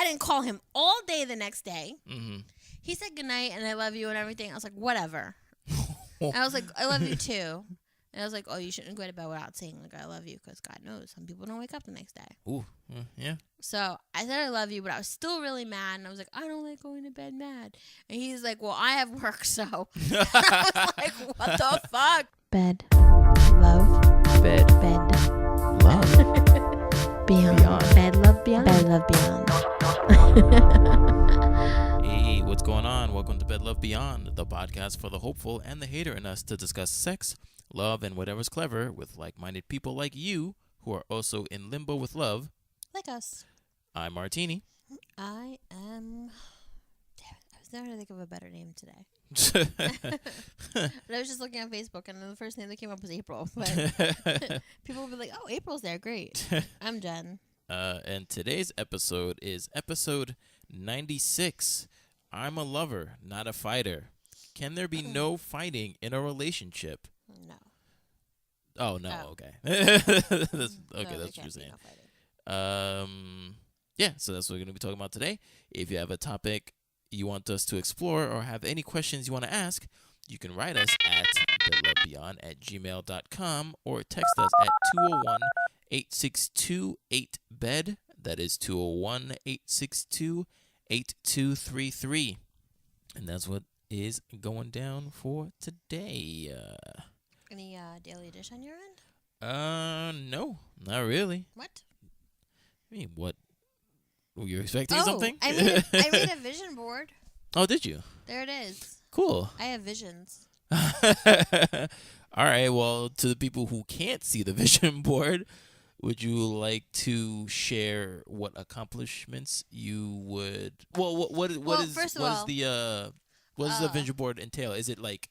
I didn't call him all day the next day. Mm-hmm. He said goodnight and I love you and everything. I was like, whatever. And I was like, I love you too. And I was like, oh, you shouldn't go to bed without saying, like, I love you, because God knows some people don't wake up the next day. Ooh, yeah. So I said I love you, but I was still really mad. And I was like, I don't like going to bed mad. And he's like, well, I have work, so. I was like, what the fuck? Bed. Love. Bed. Love. Beyond. Bed, love, beyond. Bed, love, beyond. Hey, what's going on? Welcome to Bed Love Beyond, the podcast for the hopeful and the hater in us to discuss sex, love, and whatever's clever with like-minded people like you who are also in limbo with love. Like us. I'm Martini. I am... Damn it, I was never going to think of a better name today. But I was just looking on Facebook, and the first name that came up was April. But people would be like, oh, April's there. Great. I'm Jen. And today's episode is episode 96. I'm a lover, not a fighter. Can there be no fighting in a relationship? No. Oh, no. Oh. Okay. That's what you're saying. Yeah, so that's what we're going to be talking about today. If you have a topic you want us to explore or have any questions you want to ask, you can write us at bedlovebeyond@gmail.com or text us at 201-862-8BED. That is 201-862-8233. And that's what is going down for today. Any daily dish on your end? No, not really. What? I mean, what? Were you expecting something? I made a vision board. Oh, did you? There it is. Cool. I have visions. All right. Well, to the people who can't see the vision board, would you like to share what accomplishments you would? Well, what does the vision board entail? Is it like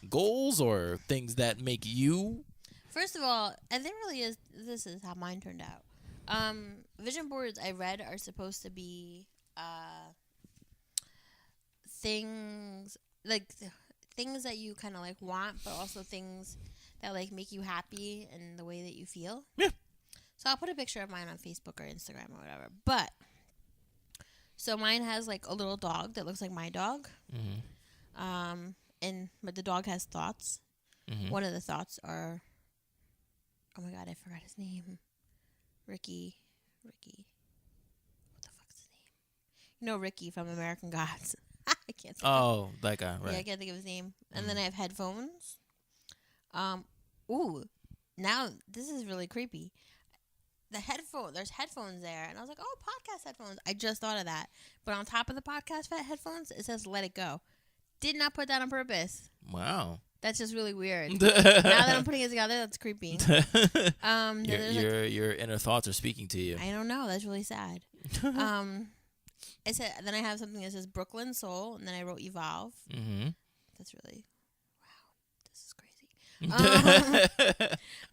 goals or things that make you? First of all, and there really is. This is how mine turned out. Vision boards I read are supposed to be things things that you kind of like want, but also things that like make you happy in the way that you feel. Yeah. So I'll put a picture of mine on Facebook or Instagram or whatever. But so mine has like a little dog that looks like my dog. Mm-hmm. But the dog has thoughts. Mm-hmm. One of the thoughts are, oh my God, I forgot his name. Ricky. What the fuck's his name? You know Ricky from American Gods. I can't think of that guy, right. Yeah, I can't think of his name. And then I have headphones. Now this is really creepy. There's headphones there. And I was like, oh, podcast headphones. I just thought of that. But on top of the podcast headphones, it says let it go. Did not put that on purpose. Wow. That's just really weird. Now that I'm putting it together, that's creepy. Your inner thoughts are speaking to you. I don't know. That's really sad. I said. Then I have something that says Brooklyn Soul, and then I wrote Evolve. Mm-hmm. That's really, wow. This is crazy.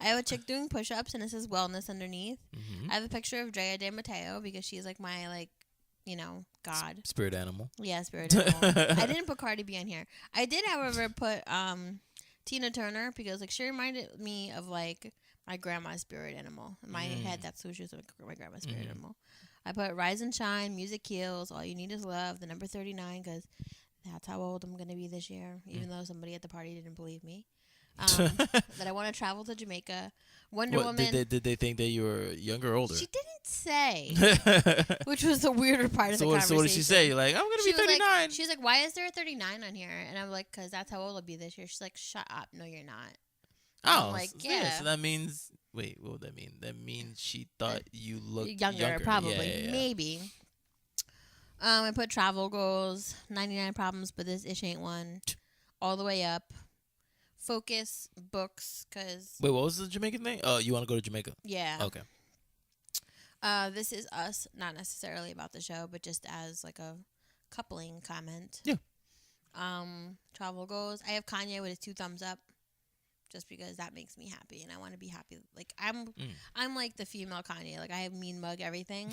I have a chick doing push-ups, and it says Wellness underneath. Mm-hmm. I have a picture of Drea De Matteo because she's like my God. Spirit animal. Yeah, spirit animal. I didn't put Cardi B on here. I did, however, put Tina Turner because like she reminded me of like my grandma's spirit animal. In my head, that's who she was, my grandma's spirit animal. I put Rise and Shine, Music Heals, All You Need Is Love, the number 39, because that's how old I'm going to be this year, even though somebody at the party didn't believe me. That I want to travel to Jamaica. Wonder Woman. Did they think that you were younger or older? She didn't say, which was the weirder part of the conversation. So what did she say? Like, I'm going to be 39. She was like, why is there a 39 on here? And I'm like, because that's how old I'll be this year. She's like, shut up. No, you're not. And I'm like, yeah. So that means, wait, what would that mean? That means she thought you looked younger. Probably. Yeah. Maybe. I put travel goals, 99 problems, but this ish ain't one. All the way up. Focus, books, because... Wait, what was the Jamaican thing? Oh, you want to go to Jamaica? Yeah. Okay. This is us, not necessarily about the show, but just as like a coupling comment. Yeah. Travel goals. I have Kanye with his 2 thumbs up, just because that makes me happy, and I want to be happy. Like I'm like the female Kanye. Like I have mean mug everything,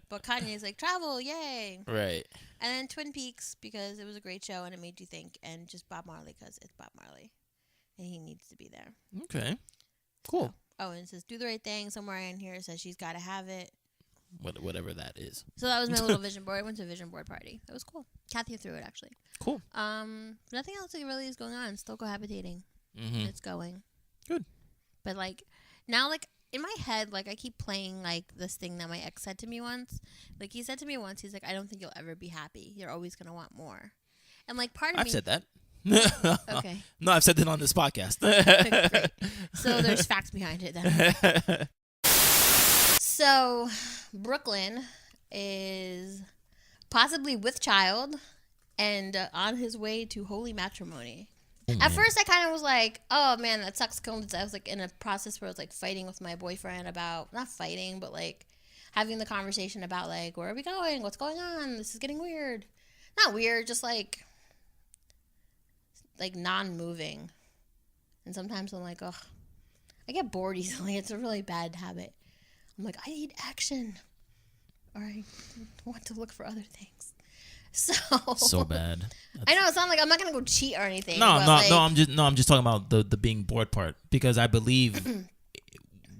but Kanye's like travel, yay! Right. And then Twin Peaks because it was a great show and it made you think, and just Bob Marley because it's Bob Marley, and he needs to be there. Okay. Cool. So, and it says do the right thing. Somewhere in here it says she's got to have it. whatever that is. So that was my little vision board. I went to a vision board party. It was cool. Kathy threw it actually. Cool. Nothing else really is going on. Still cohabitating. Mm-hmm. It's going good. But like now, like in my head, like I keep playing like this thing that my ex said to me once. Like he said to me once, he's like, "I don't think you'll ever be happy. You're always gonna want more." And like part of I've me said that. Okay. No, I've said that on this podcast. Great. So there's facts behind it then. So Brooklyn is possibly with child and on his way to holy matrimony. At first, I kind of was like, "Oh man, that sucks." Because I was like in a process where I was like fighting with my boyfriend about not fighting, but like having the conversation about like where are we going, what's going on, this is getting weird. Not weird, just like non-moving. And sometimes I'm like, oh, I get bored easily. It's a really bad habit. I'm like, I need action, or I want to look for other things. So bad. I know it's not like I'm not gonna go cheat or anything. No, like, I'm just talking about the being bored part, because I believe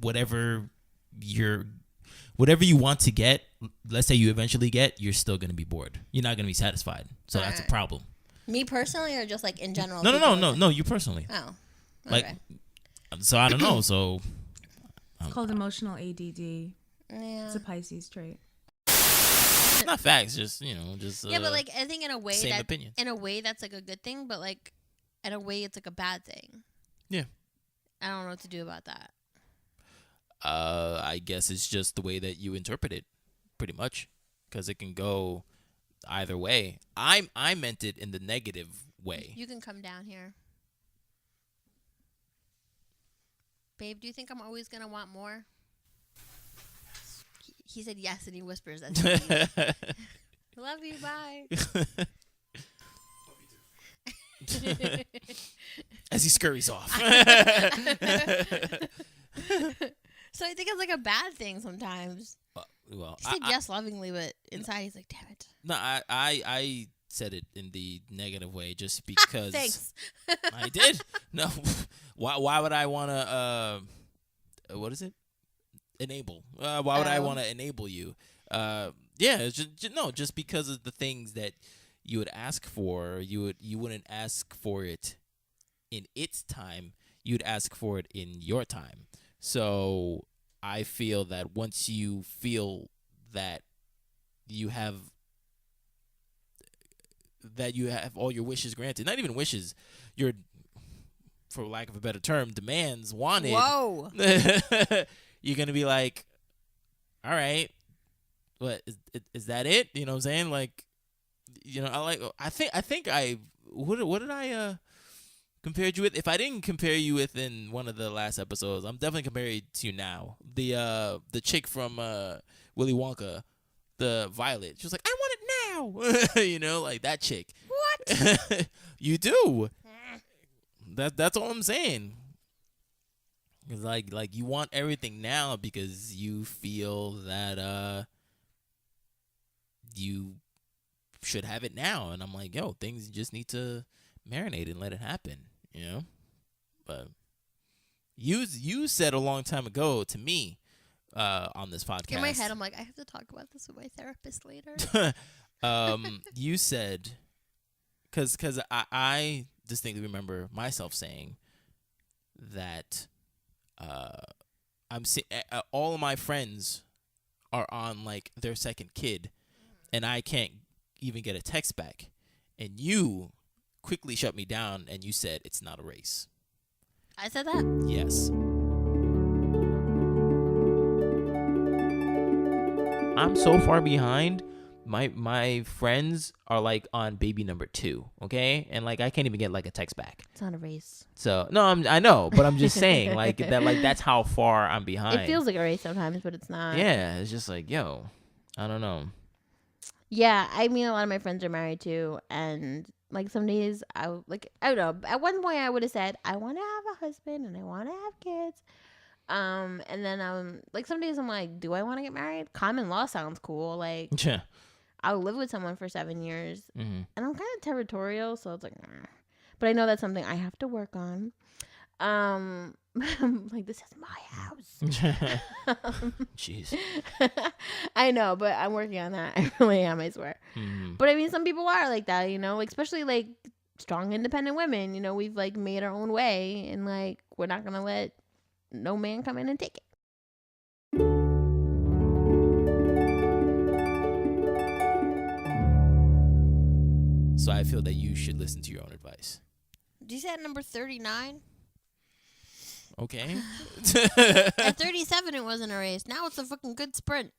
whatever you want to get, let's say you eventually get, you're still gonna be bored. You're not gonna be satisfied. So that's a problem. Me personally, or just like in general? No, you personally. Oh, okay. Like, so I don't know. So it's called emotional ADD. Yeah, it's a Pisces trait. It's not facts, just yeah, but like I think in a way same opinion. In a way that's like a good thing, but like in a way it's like a bad thing. Yeah, I don't know what to do about that. I guess it's just the way that you interpret it, pretty much, because it can go either way. I meant it in the negative way. You can come down here, babe. Do you think I'm always gonna want more? He said yes, and he whispers that. Love you, bye. As he scurries off. So I think it's like a bad thing sometimes. Well, he said yes lovingly, but inside he's like, damn it. No, I said it in the negative way just because. Thanks. I did. No, why would I want to? What is it? Enable. Why would I want to enable you? Yeah, it's just because of the things that you would ask for. You wouldn't ask for it in its time. You'd ask for it in your time. So I feel that once you feel that you have all your wishes granted, not even wishes, your, for lack of a better term, demands wanted. Whoa. You're gonna be like, all right, what is that it? You know what I'm saying? Like, I think what did I compared you with? If I didn't compare you with in one of the last episodes, I'm definitely comparing to you now. The chick from Willy Wonka, the Violet. She was like, I want it now. You know, like that chick. What? You do. That's all I'm saying. Cause like you want everything now because you feel that you should have it now, and I'm like, yo, things just need to marinate and let it happen, you know. But you said a long time ago to me on this podcast. In my head, I'm like, I have to talk about this with my therapist later. You said, because I distinctly remember myself saying that. I'm all of my friends are on like their second kid, and I can't even get a text back. And you quickly shut me down, and you said it's not a race. I said that? Yes. I'm so far behind. My friends are like on baby number 2, okay, and like I can't even get like a text back. It's not a race. So no, I know, but I'm just saying like that. Like that's how far I'm behind. It feels like a race sometimes, but it's not. Yeah, it's just like, yo, I don't know. Yeah, I mean, a lot of my friends are married too, and like some days I don't know. At one point, I would have said I want to have a husband and I want to have kids. And then like some days I'm like, do I want to get married? Common law sounds cool. Like, Yeah. I'll live with someone for 7 years, Mm-hmm. and I'm kind of territorial, so it's like, nah. But I know that's something I have to work on. Like, this is my house. Jeez. I know, but I'm working on that. I really am, I swear. Mm-hmm. But I mean, some people are like that, you know, like, especially like strong, independent women. You know, we've like made our own way, and like we're not gonna let no man come in and take it. So I feel that you should listen to your own advice. Did you say at number 39? Okay. At 37, it wasn't a race. Now it's a fucking good sprint.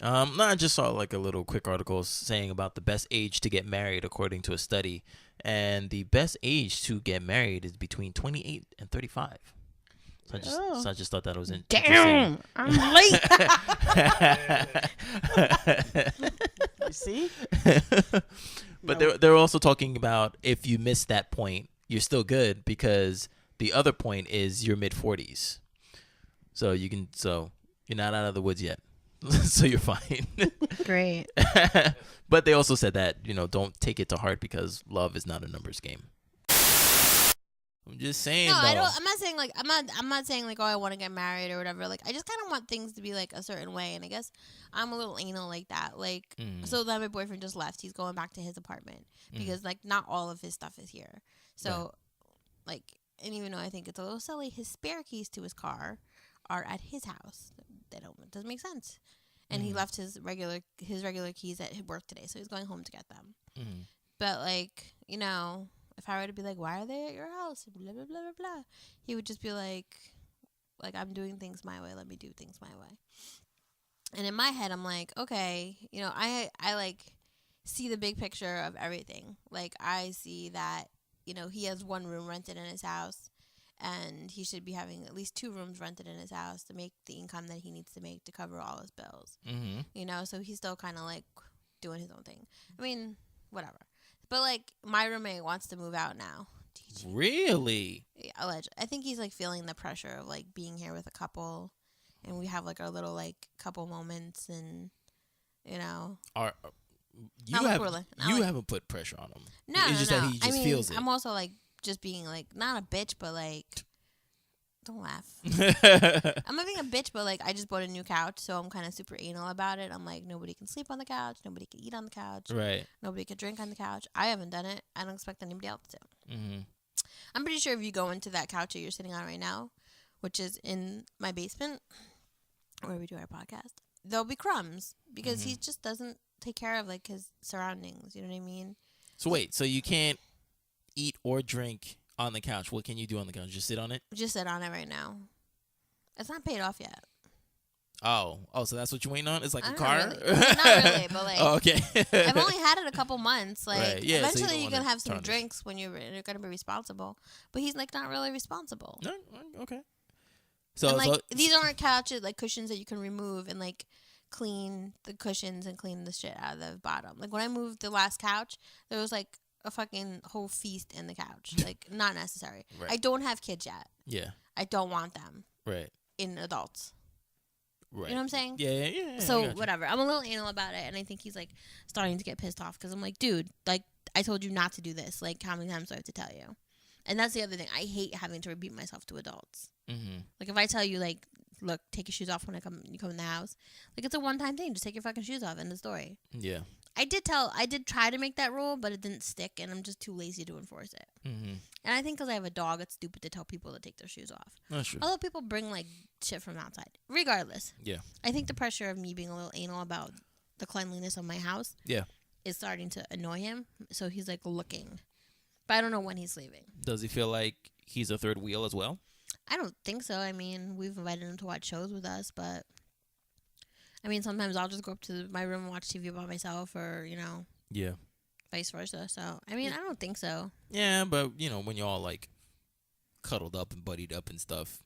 No, I just saw like a little quick article saying about the best age to get married according to a study, and the best age to get married is between 28 and 35. So I just thought that was interesting. Damn, I'm late. You see? But No. they're also talking about if you miss that point, you're still good because the other point is your mid 40s. So you're not out of the woods yet. So you're fine. Great. But they also said that, don't take it to heart because love is not a numbers game. I'm just saying. No, though. I don't. I'm not saying like I'm not saying like, oh, I want to get married or whatever. Like, I just kind of want things to be like a certain way, and I guess I'm a little anal like that. Like, so then my boyfriend just left. He's going back to his apartment because like not all of his stuff is here. So, like, and even though I think it's a little silly, his spare keys to his car are at his house. It doesn't make sense. And he left his regular keys at work today, so he's going home to get them. But like, if I were to be like, why are they at your house? And blah, blah, blah, blah, blah. He would just be like, I'm doing things my way. Let me do things my way. And in my head, I'm like, okay, I like see the big picture of everything. Like, I see that, he has one room rented in his house, and he should be having at least 2 rooms rented in his house to make the income that he needs to make to cover all his bills. So he's still kind of like doing his own thing. I mean, whatever. But like, my roommate wants to move out now. Really? Yeah, allegedly. I think he's like feeling the pressure of like being here with a couple, and we have like our little like couple moments, and You Not haven't put pressure on him. No, it's just no. that he just feels it. I'm also like just being like not a bitch, but like, don't laugh. I'm not being a bitch, but like, I just bought a new couch, so I'm kind of super anal about it. I'm like, nobody can sleep on the couch, nobody can eat on the couch, Right. nobody can drink on the couch. I haven't done it. I don't expect anybody else to. I'm pretty sure if you go into that couch that you're sitting on right now, which is in my basement where we do our podcast, there'll be crumbs because he just doesn't take care of like his surroundings. You know what I mean? So wait, so you can't eat or drink on the couch. What can you do on the couch? Just sit on it? Just sit on it right now. It's not paid off yet. Oh, so that's what you're waiting on? It's like a Not car? really. Not really, but like, Oh, okay. I've only had it a couple months. Like, Right, yeah, so you eventually don't you can wanna have some tarnish. drinks when you're going to be responsible. But he's like not really responsible. No, okay. So, And like, these aren't couches, like cushions that you can remove and like clean the cushions and clean the shit out of the bottom. Like, when I moved the last couch, there was like a fucking whole feast in the couch. Like, not necessary. Right. I don't have kids yet. yeah, I don't want them right. in adults. Right. You know what I'm saying? Yeah. I So got you. whatever. I'm a little anal about it, and I think he's like starting to get pissed off because I'm like, dude, like, I told you not to do this. Like, how many times do I have to tell you? And that's the other thing. I hate having to repeat myself to adults. Like, if I tell you, like, look, take your shoes off when you come in the house. Like, it's a one-time thing. Just take your fucking shoes off. End of story. Yeah. I did try to make that rule, but it didn't stick, and I'm just too lazy to enforce it. And I think because I have a dog, it's stupid to tell people to take their shoes off. That's true. Although people bring, like, shit from outside. Regardless. Yeah. I think the pressure of me being a little anal about the cleanliness of my house is starting to annoy him. So he's, like, looking. But I don't know when he's leaving. Does he feel like he's a third wheel as well? I don't think so. I mean, we've invited him to watch shows with us, but I mean, sometimes I'll just go up to my room and watch TV by myself, or Yeah. vice versa. So I mean, I don't think so. Yeah, but when you're all like cuddled up and buddied up and stuff,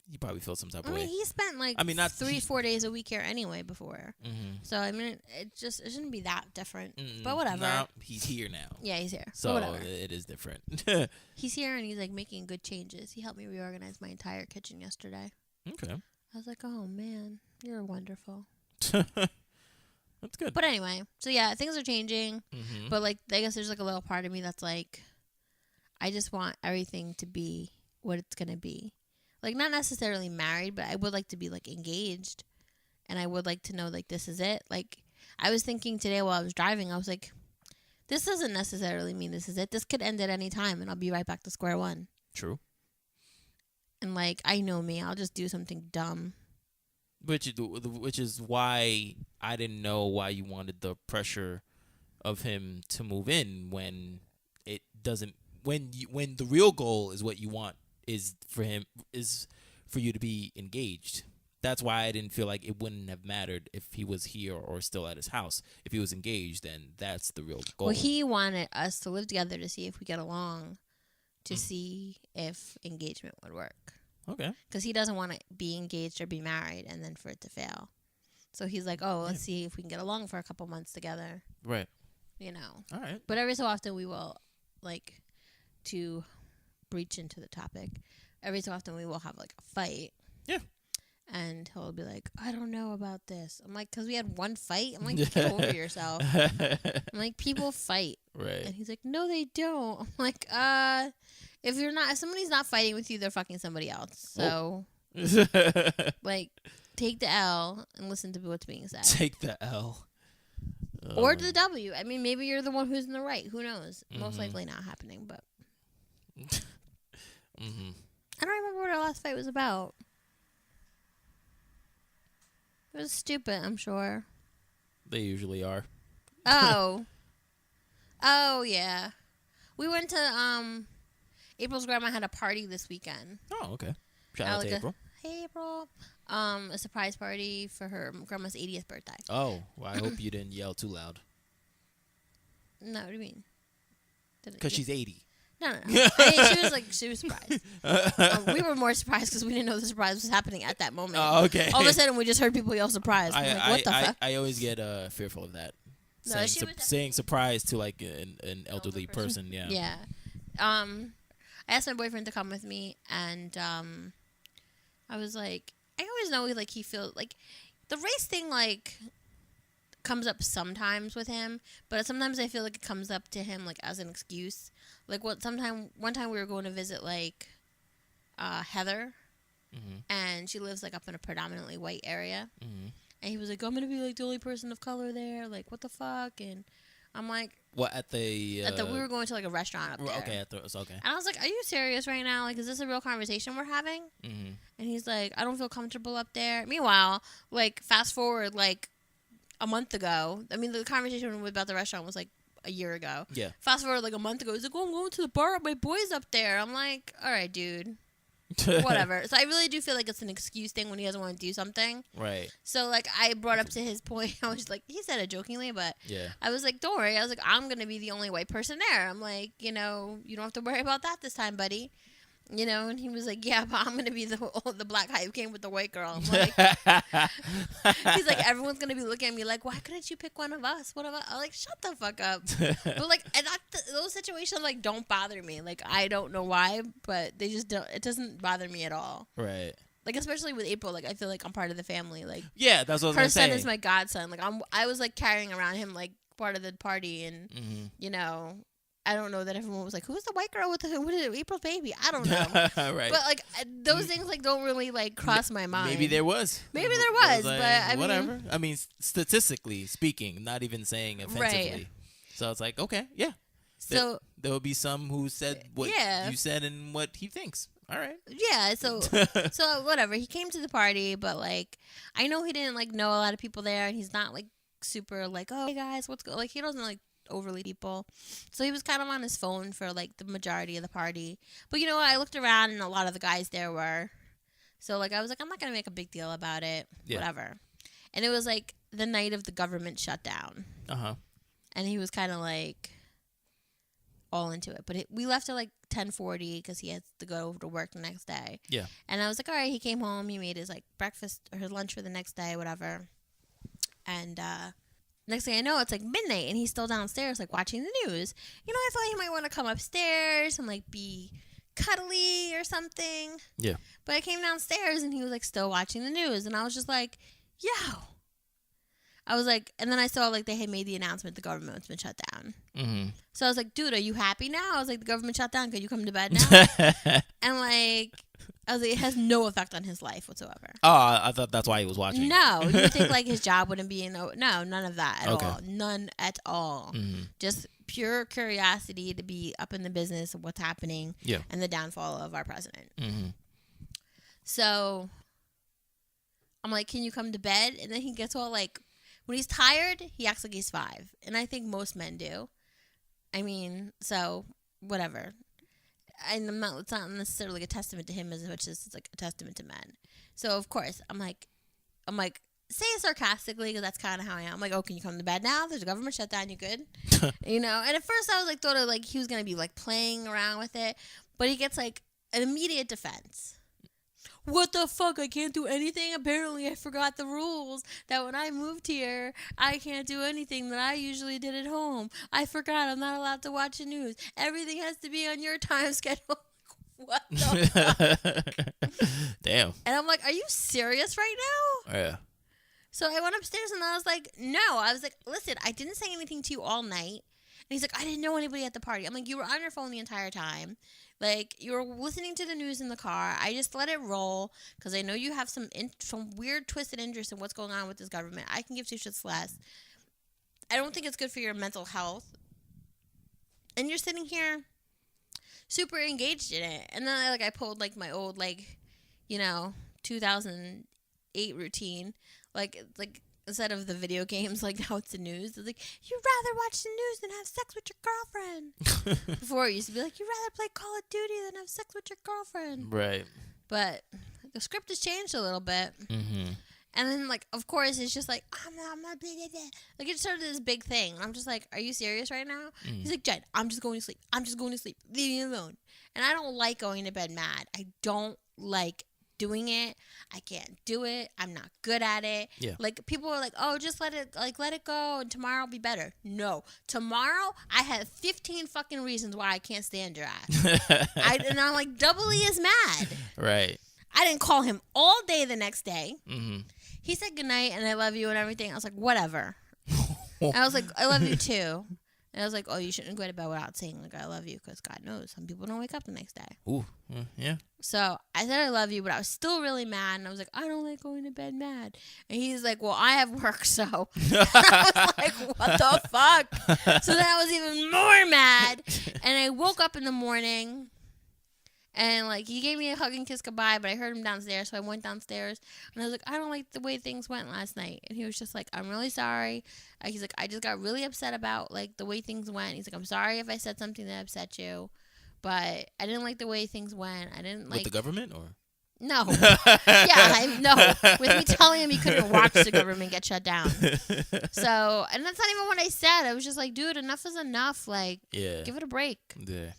you probably feel some type I of mean, way. he spent like not 3-4 days a week here anyway before. So I mean, it shouldn't be that different. But whatever. Nah, he's here now. Yeah, he's here. So But whatever. it is different. He's here and he's like making good changes. He helped me reorganize my entire kitchen yesterday. Okay. I was like, oh man, you're wonderful. That's good. But anyway, so yeah, things are changing. But like, I guess there's like a little part of me that's like, I just want everything to be what it's gonna be. Like, not necessarily married, but I would like to be like engaged, and I would like to know like this is it. Like, I was thinking today while I was driving, I was like, this doesn't necessarily mean this is it. This could end at any time, and I'll be right back to square one. True. And like, I know me, I'll just do something dumb. Which is why I didn't know why you wanted the pressure of him to move in when it doesn't. When the real goal is what you want is for you to be engaged. That's why I didn't feel like it wouldn't have mattered if he was here or still at his house. If he was engaged, then that's the real goal. Well, he wanted us to live together to see if we get along, to see if engagement would work. Okay. Because he doesn't want to be engaged or be married and then for it to fail. So he's like, oh, let's see if we can get along for a couple months together. Right. You know. All right. But every so often we will, like, to breach into the topic, every so often we will have, like, a fight. Yeah. And he'll be like, I don't know about this. I'm like, because we had one fight? I'm like, get over yourself. I'm like, people fight. Right. And he's like, no, they don't. I'm like, if somebody's not fighting with you, they're fucking somebody else. So, like, take the L and listen to what's being said. Take the L. Or the W. I mean, maybe you're the one who's in the right. Who knows? Most likely not happening, but. I don't remember what our last fight was about. It was stupid, I'm sure. They usually are. Oh. Oh, yeah. We went to, April's grandma had a party this weekend. Oh, okay. Shout out to April. Hey, April. A surprise party for her grandma's 80th birthday. Oh, well, I hope you didn't yell too loud. No, what do you mean? Because she's 80. No. I mean, she was surprised. We were more surprised because we didn't know the surprise was happening at that moment. Oh, okay. All of a sudden, we just heard people yell surprise. What the fuck? I always get fearful of that. No, Saying surprise to like an elderly person. Yeah. Yeah. I asked my boyfriend to come with me, and I was like, I always know like he feels like the race thing like comes up sometimes with him, but sometimes I feel like it comes up to him like as an excuse. Like one time we were going to visit like Heather, and she lives like up in a predominantly white area, and he was like, I'm gonna be like the only person of color there, like what the fuck? And I'm like, what at the we were going to like a restaurant up there. Okay, okay. And I was like, are you serious right now? Like, is this a real conversation we're having? And he's like, I don't feel comfortable up there. Meanwhile, like fast forward like a month ago. I mean, the conversation about the restaurant was like a year ago. Yeah. Fast forward like a month ago, he's like, oh, I'm going to the bar with my boys up there. I'm like, all right, dude. Whatever. So I really do feel like it's an excuse thing when he doesn't want to do something. Right. So like I brought up to his point, I was like, he said it jokingly, but yeah. I was like, don't worry. I was like, I'm going to be the only white person there. I'm like, you know, you don't have to worry about that this time, buddy. You know, and he was like, yeah, but I'm going to be the black guy who came with the white girl. I'm like, he's like, everyone's going to be looking at me like, why couldn't you pick one of us? What about? I'm like, shut the fuck up. But like, and those situations like don't bother me. Like, I don't know why, but they just don't. It doesn't bother me at all. Right. Like, especially with April, like I feel like I'm part of the family. Like, yeah, that's what I was gonna say. Her son is my godson. Like, I was like carrying around him like part of the party, and you know. I don't know that everyone was like, who's the white girl with April's baby? I don't know. Right. But, like, those things, like, don't really, like, cross my mind. Maybe there was. Maybe there was, like, but, I whatever. mean. I mean, statistically speaking, not even saying offensively. Right. So it's like, okay, yeah. So. There will be some who said what you said and what he thinks. All right. Yeah, so whatever. He came to the party, but, like, I know he didn't, like, know a lot of people there, and he's not, like, super, like, oh, hey, guys, what's going on? Like, he doesn't, like, overly people, so he was kind of on his phone for like the majority of the party. But you know what, I looked around and a lot of the guys there were, so like I was like, I'm not gonna make a big deal about it. Whatever. And it was like the night of the government shutdown, and he was kind of like all into it, but we left at like 10:40 because he had to go to work the next day. And I was like, all right. He came home, he made his like breakfast or his lunch for the next day, whatever. And next thing I know, it's like midnight, and he's still downstairs, like, watching the news. You know, I thought he might want to come upstairs and, like, be cuddly or something. Yeah. But I came downstairs, and he was, like, still watching the news. And I was just like, yo, I was like, and then I saw like they had made the announcement the government's been shut down. Mm-hmm. So I was like, dude, are you happy now? I was like, the government shut down. Could you come to bed now? And like, I was like, it has no effect on his life whatsoever. Oh, I thought that's why he was watching. No, you would think like his job wouldn't be no, none of that at Okay. all. None at all. Mm-hmm. Just pure curiosity to be up in the business of what's happening and the downfall of our president. Mm-hmm. So I'm like, can you come to bed? And then he gets all like, when he's tired, he acts like he's 5. And I think most men do. I mean, so whatever. And it's not necessarily a testament to him as much as it's like a testament to men. So of course, I'm like, say it sarcastically because that's kind of how I am. I'm like, oh, can you come to bed now? There's a government shutdown. You good? You know. And at first, I was like, thought of like he was gonna be like playing around with it, but he gets like an immediate defense. What the fuck? I can't do anything? Apparently, I forgot the rules that when I moved here, I can't do anything that I usually did at home. I forgot I'm not allowed to watch the news. Everything has to be on your time schedule. What the fuck? Damn. And I'm like, are you serious right now? Yeah. So I went upstairs and I was like, no. I was like, listen, I didn't say anything to you all night. And he's like, I didn't know anybody at the party. I'm like, you were on your phone the entire time. Like, you were listening to the news in the car. I just let it roll because I know you have some weird twisted interest in what's going on with this government. I can give 2 shits less. I don't think it's good for your mental health. And you're sitting here super engaged in it. And then I pulled like my old 2008 routine. Like instead of the video games, like now it's the news. It's like, you'd rather watch the news than have sex with your girlfriend. Before it used to be like, you'd rather play Call of Duty than have sex with your girlfriend. Right. But the script has changed a little bit. Mm-hmm. And then, of course, it's just like, I'm not blah, blah, blah. Like, it started this big thing. I'm just like, are you serious right now? Mm. He's like, Jen, I'm just going to sleep. I'm just going to sleep. Leave me alone. And I don't like going to bed mad. I don't like doing it. I can't do it. I'm not good at it. Yeah. Like, people are like, oh, just let it go and tomorrow will be better. No. Tomorrow, I have 15 fucking reasons why I can't stand your ass. And I'm like doubly as mad. Right. I didn't call him all day the next day. Mm-hmm. He said goodnight and I love you and everything. I was like, whatever. And I was like, I love you too. And I was like, oh, you shouldn't go to bed without saying like I love you because God knows some people don't wake up the next day. Ooh. Yeah. So I said I love you, but I was still really mad. And I was like, I don't like going to bed mad. And he's like, well, I have work, so. I was like, what the fuck? So then I was even more mad. And I woke up in the morning. And, he gave me a hug and kiss goodbye, but I heard him downstairs, so I went downstairs. And I was like, I don't like the way things went last night. And he was just like, I'm really sorry. He's like, I just got really upset about, the way things went. He's like, I'm sorry if I said something that upset you. But I didn't like the way things went. I didn't like... With the government, or...? No. No. With me telling him he couldn't watch the government get shut down. So, and that's not even what I said. I was just like, dude, enough is enough. Yeah. Give it a break. Yeah.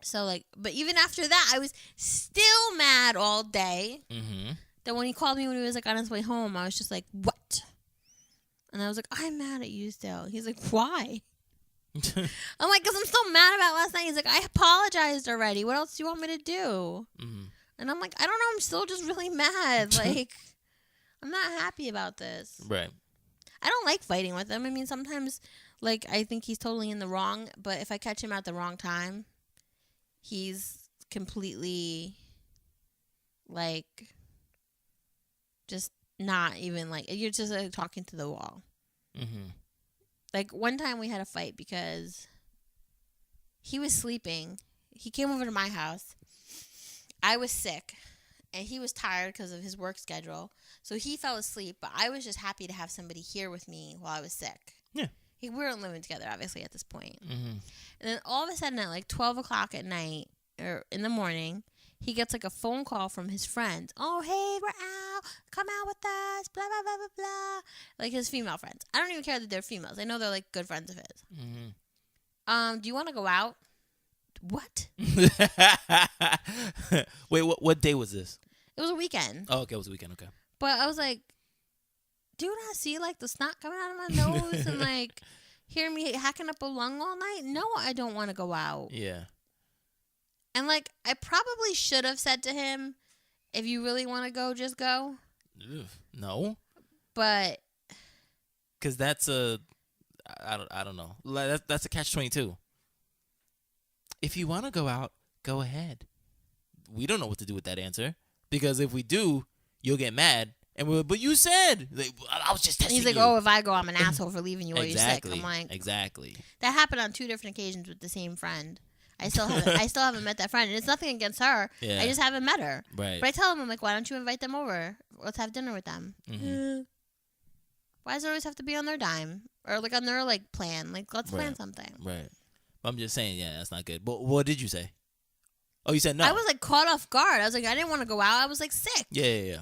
So, but even after that, I was still mad all day. Mm-hmm. That when he called me when he was, on his way home, I was just like, what? And I was like, I'm mad at you still. He's like, why? I'm like, because I'm still mad about last night. He's like, I apologized already. What else do you want me to do? Mm-hmm. And I'm like, I don't know. I'm still just really mad. I'm not happy about this. Right. I don't like fighting with him. I mean, sometimes, I think he's totally in the wrong. But if I catch him at the wrong time, he's completely, just not even, you're just, talking to the wall. Mm-hmm. One time we had a fight because he was sleeping. He came over to my house. I was sick, and he was tired because of his work schedule. So he fell asleep, but I was just happy to have somebody here with me while I was sick. Yeah. We weren't living together, obviously, at this point. Mm-hmm. And then all of a sudden at 12 o'clock at night, or in the morning, he gets a phone call from his friends. Oh, hey, we're out. Come out with us. Blah, blah, blah, blah, blah. His female friends. I don't even care that they're females. I know they're good friends of his. Mm-hmm. Do you want to go out? What? Wait, what day was this? It was a weekend. Oh, okay, it was a weekend, okay. But I was like, do you not see the snot coming out of my nose and hear me hacking up a lung all night? No, I don't want to go out. Yeah. And I probably should have said to him, if you really want to go, just go. No. But because that's I don't know. That's a catch-22. If you want to go out, go ahead. We don't know what to do with that answer because if we do, you'll get mad. And but you said I was just testing He's like, you. oh, if I go, I'm an asshole for leaving you or Exactly. you're sick. I'm like, exactly. that happened on 2 different occasions with the same friend. I still haven't met that friend, and it's nothing against her. Yeah. I just haven't met her. Right. But I tell him, I'm like, why don't you invite them over? Let's have dinner with them. Mm-hmm. Why does it always have to be on their dime or like on their like plan? Like, let's plan something. Right. I'm just saying, yeah, that's not good. But what did you say? Oh, you said no. I was like caught off guard. I was like, I didn't want to go out. I was like sick. Yeah.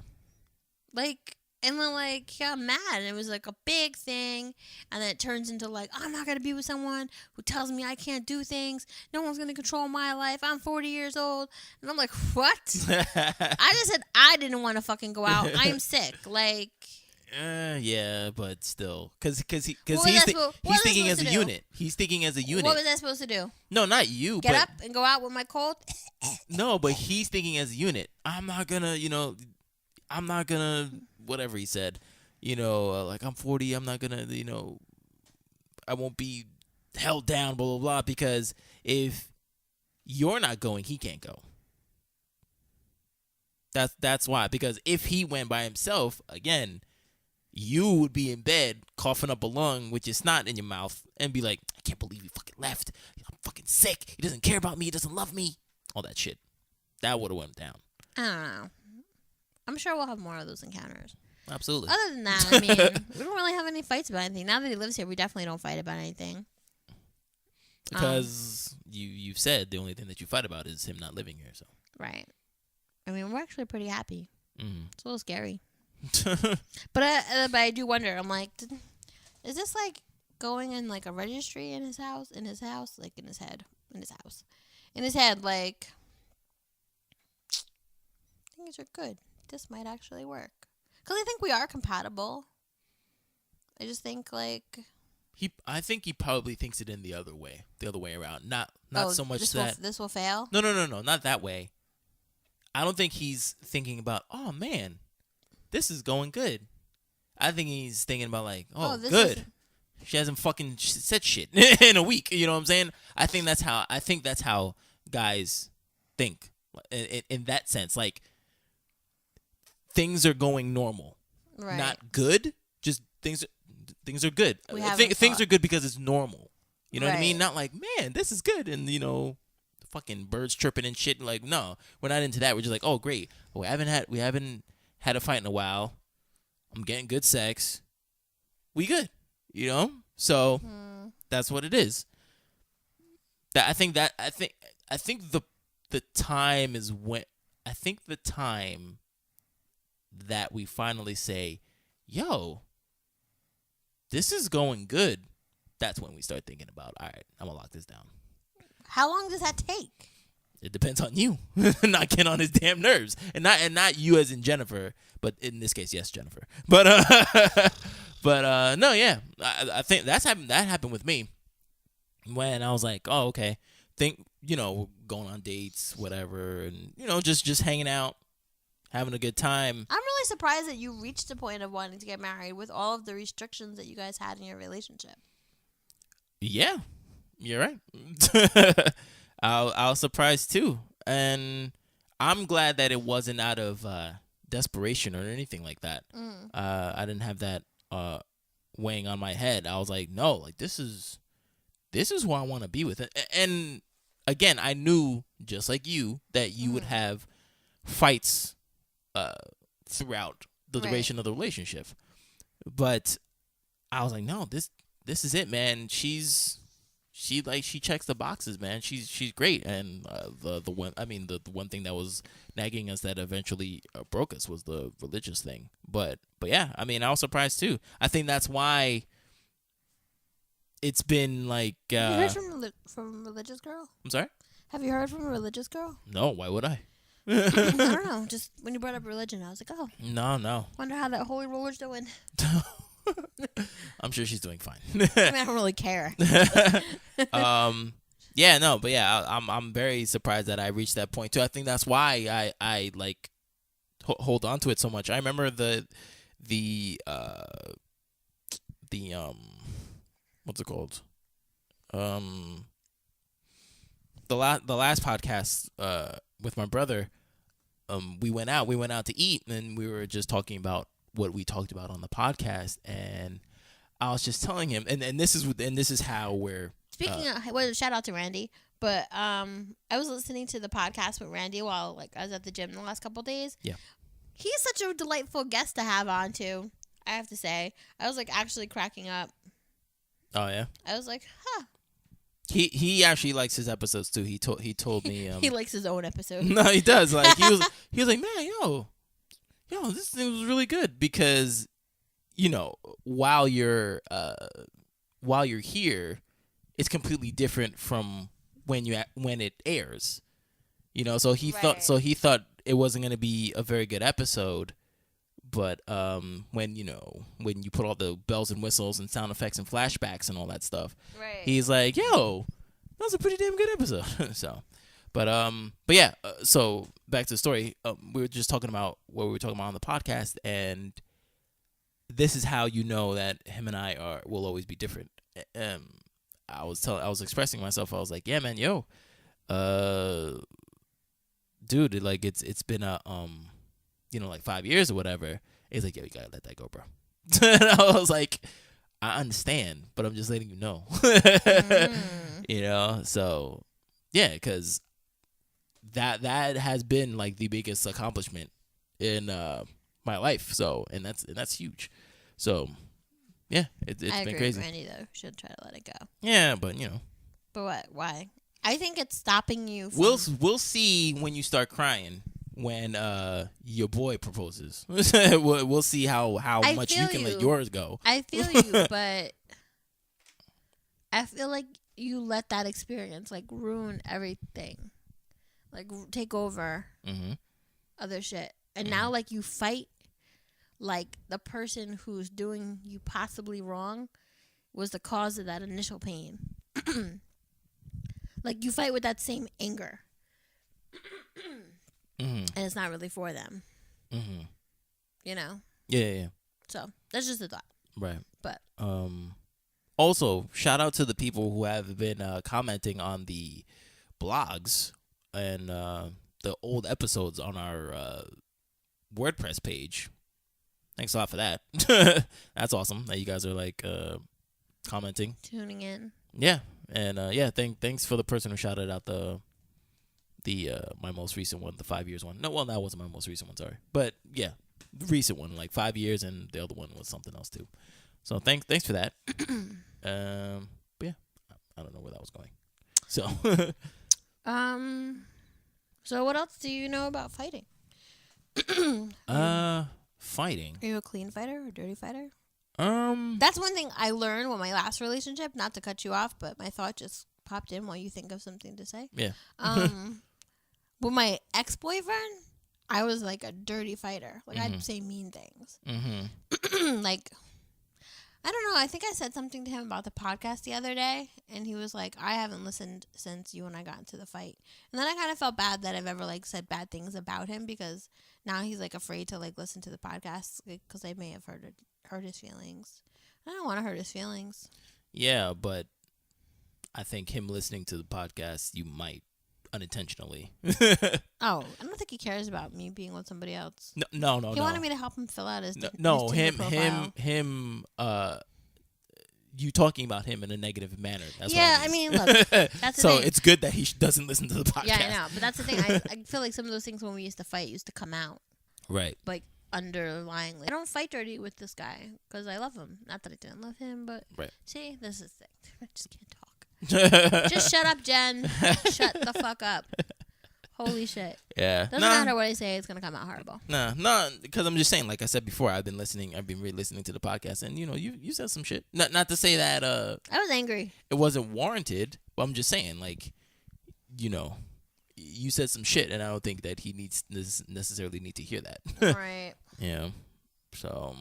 Like, and then like he got mad. And it was like a big thing, and then it turns into like, I'm not gonna be with someone who tells me I can't do things. No one's gonna control my life. I'm 40 years old, and I'm like, what? I just said I didn't want to fucking go out. I'm sick. Like. Yeah, but still, because he's What thinking was I as a supposed to do? unit. He's thinking as a unit. What was I supposed to do? No, not you. Get but up and go out with my cold? No, but he's thinking as a unit. I'm not gonna, whatever he said. Like I'm 40. I'm not gonna, I won't be held down. Blah blah blah. Because if you're not going, he can't go. That's why. Because if he went by himself, again, you would be in bed coughing up a lung with your snot in your mouth and be like, I can't believe he fucking left. I'm fucking sick. He doesn't care about me. He doesn't love me. All that shit. That would have went down. I don't know. I'm sure we'll have more of those encounters. Absolutely. Other than that, I mean, we don't really have any fights about anything. Now that he lives here, we definitely don't fight about anything. Because you've said the only thing that you fight about is him not living here. So Right. I mean, we're actually pretty happy. Mm. It's a little scary. But I do wonder. I'm like, is this like going in like a registry in his house, like in his head, like things are good. This might actually work. Because I think we are compatible. I just think like I think he probably thinks it in the other way around. Not so much this will fail. No, not that way. I don't think he's thinking about, oh man, this is going good. I think he's thinking about like, good. She hasn't fucking said shit in a week. You know what I'm saying? I think that's how guys think in that sense. Like things are going normal, Right. not good. Just things are good. Things are good because it's normal. You know what I mean? Not like, man, this is good, and fucking birds chirping and shit. Like, no, we're not into that. We're just like, oh, great. We haven't had a fight in a while. I'm getting good sex. We good, So that's what it is. I think the time is when the time that we finally say, yo, this is going good. That's when we start thinking about, all right, I'm gonna lock this down. How long does that take? It depends on you, not getting on his damn nerves, and not you as in Jennifer, but in this case, yes, Jennifer. But no, yeah, I think that happened with me when I was like, oh, okay, going on dates, whatever, and just hanging out, having a good time. I'm really surprised that you reached the point of wanting to get married with all of the restrictions that you guys had in your relationship. Yeah, you're right. I was surprised too, and I'm glad that it wasn't out of desperation or anything like that. I didn't have that weighing on my head. I was like, no, like this is who I want to be with. And again, I knew just like you that you would have fights throughout the duration of the relationship, but I was like, no, this is it, man. She checks the boxes, man. She's great, and the one thing that was nagging us that eventually broke us was the religious thing. But yeah, I mean, I was surprised too. I think that's why it's been like. Have you heard from a religious girl? I'm sorry. Have you heard from a religious girl? No, why would I? I don't know. Just when you brought up religion, I was like, oh. No. Wonder how that holy roller's doing. I'm sure she's doing fine. I mean, I don't really care. Yeah, no, but yeah, I'm very surprised that I reached that point too. I think that's why I like hold on to it so much. I remember the the what's it called? The last podcast with my brother, we went out to eat, and we were just talking about what we talked about on the podcast, and I was just telling him, and this is how we're Speaking of, well, shout out to Randy, but I was listening to the podcast with Randy while I was at the gym the last couple of days. Yeah, he's such a delightful guest to have on too. I have to say, I was actually cracking up. Oh yeah, I was like, huh. He actually likes his episodes too. He told me he likes his own episode. No, he does. Like he was like, man, yo, this thing was really good because, while you're here, it's completely different from when it airs. So he thought it wasn't gonna be a very good episode, but when you put all the bells and whistles and sound effects and flashbacks and all that stuff, Right. he's like, yo, that was a pretty damn good episode. So. But yeah. So back to the story. We were just talking about what we were talking about on the podcast, and this is how you know that him and I will always be different. I was expressing myself. I was like, yeah, man, yo, dude, it's been a 5 years or whatever. He's like, yo, you gotta let that go, bro. And I was like, I understand, but I'm just letting you know. So yeah, because that has been the biggest accomplishment in my life. So and that's huge. So yeah, it's I been agree crazy. with Randy though. Should try to let it go. Yeah, but But what? Why? I think it's stopping you. From... We'll see when you start crying when your boy proposes. we'll see how much you can let yours go. I feel you, but I feel like you let that experience ruin everything. Take over other shit. And now you fight the person who's doing you possibly wrong was the cause of that initial pain. You fight with that same anger. And it's not really for them. Yeah. So that's just a thought. Right. But also, shout out to the people who have been commenting on the blogs and the old episodes on our WordPress page. Thanks a lot for that. That's awesome that you guys are commenting, tuning in. Yeah, and thanks for the person who shouted out the my most recent one, the 5 years one. No, well, that wasn't my most recent one. Sorry, but yeah, recent one, 5 years, and the other one was something else too. So thanks for that. But yeah, I don't know where that was going. So. So what else do you know about fighting? Fighting. Are you a clean fighter or a dirty fighter? That's one thing I learned with my last relationship. Not to cut you off, but my thought just popped in while you think of something to say. Yeah. With my ex-boyfriend, I was a dirty fighter. I'd say mean things. I don't know. I think I said something to him about the podcast the other day, and he was like, I haven't listened since you and I got into the fight. And then I kind of felt bad that I've ever, said bad things about him, because now he's, afraid to, listen to the podcast because I may have hurt his feelings. I don't want to hurt his feelings. Yeah, but I think him listening to the podcast, you might unintentionally. Oh, I don't think he cares about me being with somebody else. No. He wanted me to help him fill out his him you talking about him in a negative manner. That's yeah, what I mean. Look, that's the so thing. it's good that he doesn't listen to the podcast. Yeah, I know, but that's the thing. I feel like some of those things when we used to fight used to come out. Right. Underlyingly. I don't fight dirty with this guy because I love him. Not that I didn't love him, but see, this is it. I just can't talk. Just shut up, Jen. Shut the fuck up. Holy shit. Yeah. Doesn't matter what I say, it's gonna come out horrible. No, because I'm just saying, like I said before, I've been re-listening to the podcast, and you said some shit. Not to say that I was angry. It wasn't warranted, but I'm just saying, you said some shit, and I don't think that he necessarily need to hear that. Right. Yeah. So,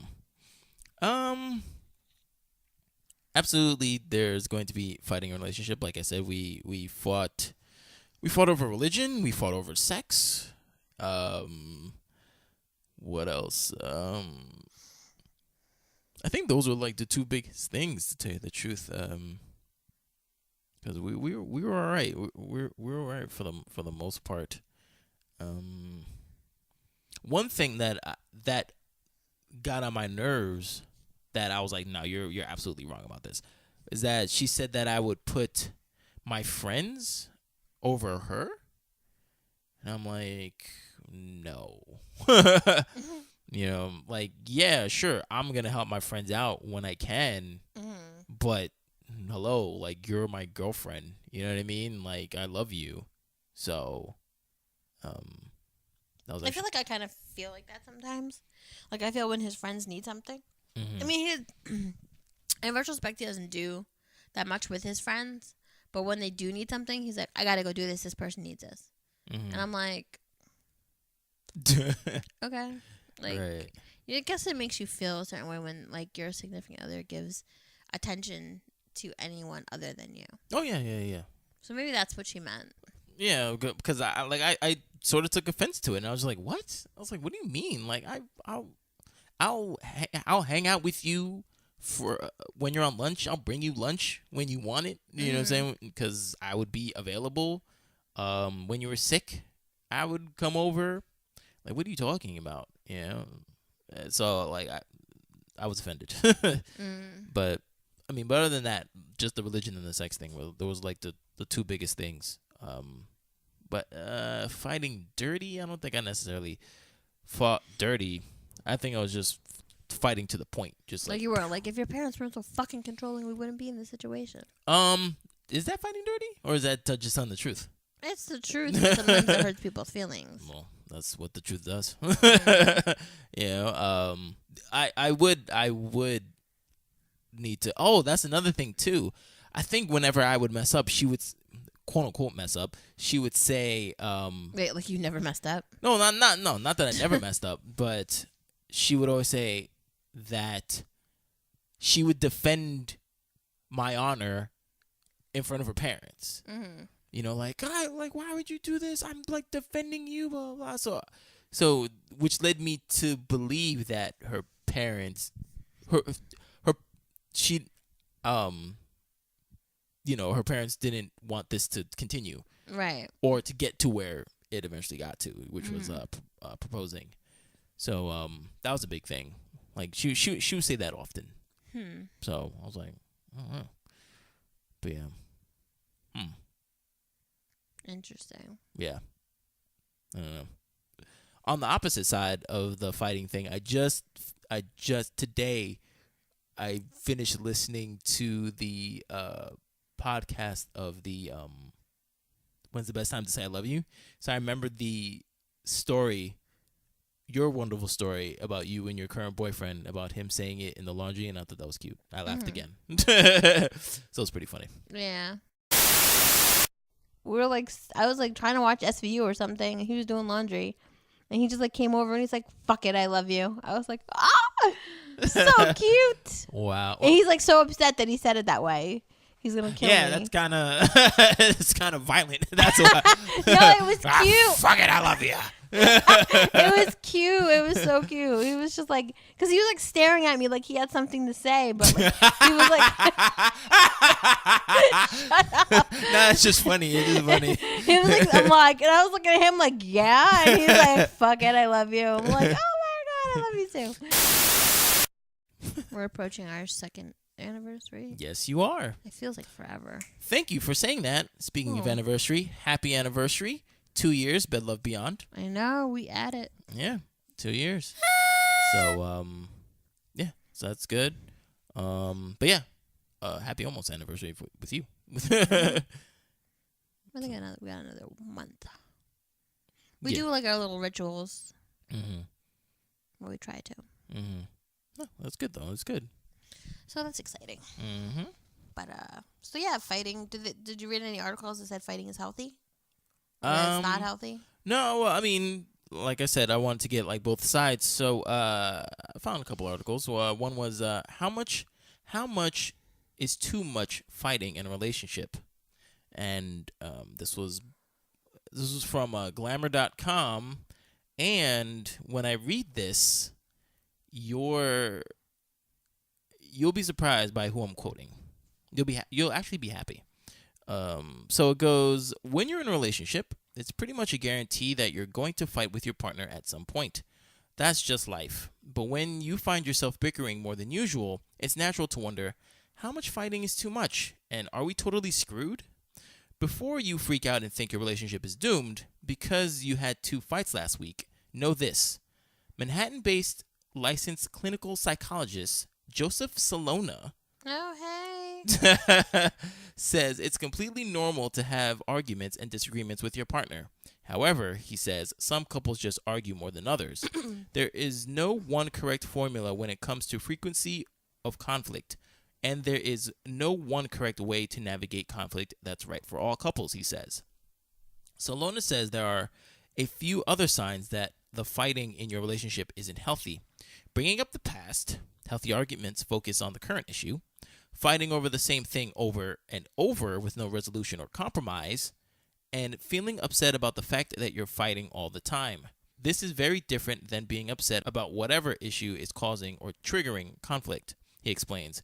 absolutely, there's going to be fighting in a relationship. Like I said, we fought over religion. We fought over sex. What else? I think those were like the two biggest things, to tell you the truth. Because we were all right. We were all right for the most part. One thing that got on my nerves, that I was like, no, you're absolutely wrong about this, is that she said that I would put my friends over her, and I'm like, no. You know, like, yeah, sure, I'm gonna help my friends out when I can, but hello, like, you're my girlfriend. You know what I mean? Like, I love you, so that was I feel like I kind of feel like that sometimes. Like, I feel when his friends need something. Mhm. I mean, in retrospect, he doesn't do that much with his friends. But when they do need something, he's like, I gotta go do this. This person needs this. Mhm. And I'm like, okay. Like, Right. I guess it makes you feel a certain way when, like, your significant other gives attention to anyone other than you. Oh yeah. So maybe that's what she meant. Yeah, because I sort of took offense to it, and I was like, "What?" I was like, "What do you mean? Like, I'll hang out with you for when you're on lunch. I'll bring you lunch when you want it. You know what I'm saying? Because I would be available. When you were sick, I would come over. Like, what are you talking about? You know? So like, I was offended. But I mean, but other than that, just the religion and the sex thing. There was like the two biggest things. But fighting dirty, I don't think I necessarily fought dirty. I think I was just fighting to the point. Just Like, you were like, if your parents weren't so fucking controlling, we wouldn't be in this situation. Is that fighting dirty, or is that just telling the truth? It's the truth, but sometimes it hurts people's feelings. Well, that's what the truth does. You know, I would need to. Oh, that's another thing too. I think whenever I would mess up, she would, quote unquote, mess up. She would say, Wait, like you never messed up? no, not that I never messed up, but she would always say that she would defend my honor in front of her parents. You know, like, why would you do this? I'm like defending you, blah blah. So which led me to believe that her parents, she, you know, her parents didn't want this to continue, Right. or to get to where it eventually got to, which was proposing. So that was a big thing. Like, she would say that often. So I was like, oh, but yeah, Interesting. yeah. I don't know. On the opposite side of the fighting thing, I just today I finished listening to the podcast of the When's the Best Time to Say I Love You? So I remembered the story, your wonderful story about you and your current boyfriend, about him saying it in the laundry, and I thought that was cute. I laughed again. So it's pretty funny. Yeah. We were like, I was like trying to watch SVU or something, and he was doing laundry, and he just like came over and he's like, "Fuck it, I love you." I was like, ah, so cute. Wow. And he's like so upset that he said it that way. He's gonna kill me. Yeah, that's kind of it's kind of violent. That's why. No, it was cute. Fuck it, I love you. It was cute. It was so cute. He was just like, because he was like staring at me like he had something to say, but like, he was like, shut up. Nah, it's just funny. It is funny. He was like, I'm like, and I was looking at him like, yeah, and he's like, fuck it, I love you. I'm like, oh my god, I love you too. We're approaching our second anniversary. Yes, you are. It feels like forever. Thank you for saying that. Speaking of anniversary, happy anniversary. 2 years, Bed Love Beyond. I know, we at it. Yeah, 2 years. So, yeah, so that's good. But yeah, happy almost anniversary with you. I think we got another month. We do like our little rituals. Well, we try to. Oh, that's good though. It's good. So that's exciting. But so yeah, fighting. Did you read any articles that said fighting is healthy? Or that it's not healthy? No, I mean, like I said, I wanted to get like both sides. So I found a couple articles. One was how much is too much fighting in a relationship, and this was from glamour.com. And when I read this, your you'll be surprised by who I'm quoting. You'll actually be happy. So it goes, when you're in a relationship, it's pretty much a guarantee that you're going to fight with your partner at some point. That's just life. But when you find yourself bickering more than usual, it's natural to wonder, how much fighting is too much? And are we totally screwed? Before you freak out and think your relationship is doomed because you had 2 fights last week, know this. Manhattan-based licensed clinical psychologist Joseph Salona Oh, hey. says it's completely normal to have arguments and disagreements with your partner. However, he says some couples just argue more than others. There is no one correct formula when it comes to frequency of conflict, and there is no one correct way to navigate conflict that's right for all couples, he says. Salona says there are a few other signs that the fighting in your relationship isn't healthy. Bringing up the past, healthy arguments focus on the current issue. Fighting over the same thing over and over with no resolution or compromise, and feeling upset about the fact that you're fighting all the time. This is very different than being upset about whatever issue is causing or triggering conflict, he explains.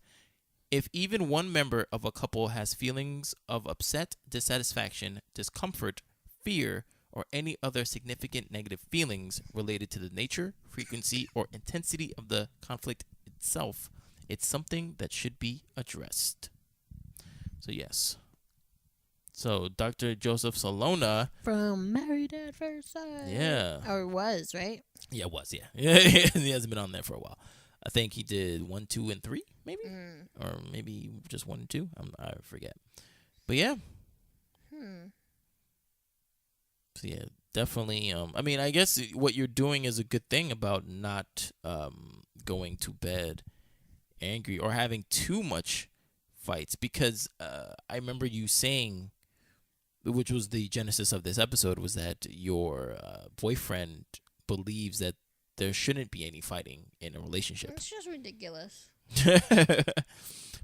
If even one member of a couple has feelings of upset, dissatisfaction, discomfort, fear, or any other significant negative feelings related to the nature, frequency, or intensity of the conflict itself, it's something that should be addressed. So, yes. So, Dr. Joseph Salona. From Married at First Sight. Yeah. Or was, right? Yeah, it was, yeah. He hasn't been on there for a while. I think he did 1, 2, and 3, maybe? Or maybe just 1 and 2. I forget. But, yeah. So, yeah, definitely. I mean, I guess what you're doing is a good thing about not going to bed angry or having too much fights, because I remember you saying, which was the genesis of this episode, was that your boyfriend believes that there shouldn't be any fighting in a relationship. It's just ridiculous.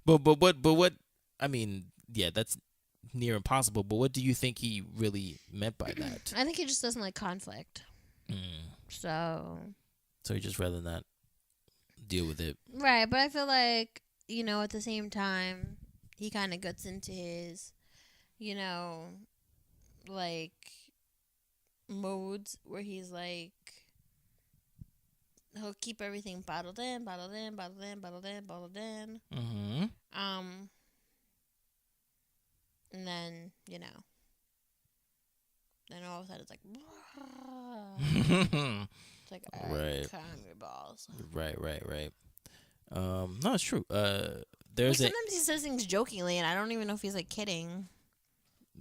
but what I mean, yeah, that's near impossible, but what do you think he really meant by that? I think he just doesn't like conflict. So he'd just rather not deal with it. right, but I feel like, at the same time, he kind of gets into his, like, modes where he's like, he'll keep everything bottled in. Mm-hmm. And then, then all of a sudden it's like, it's like, all right, calm your balls. Right. No, it's true. There's sometimes he says things jokingly, and I don't even know if he's like kidding.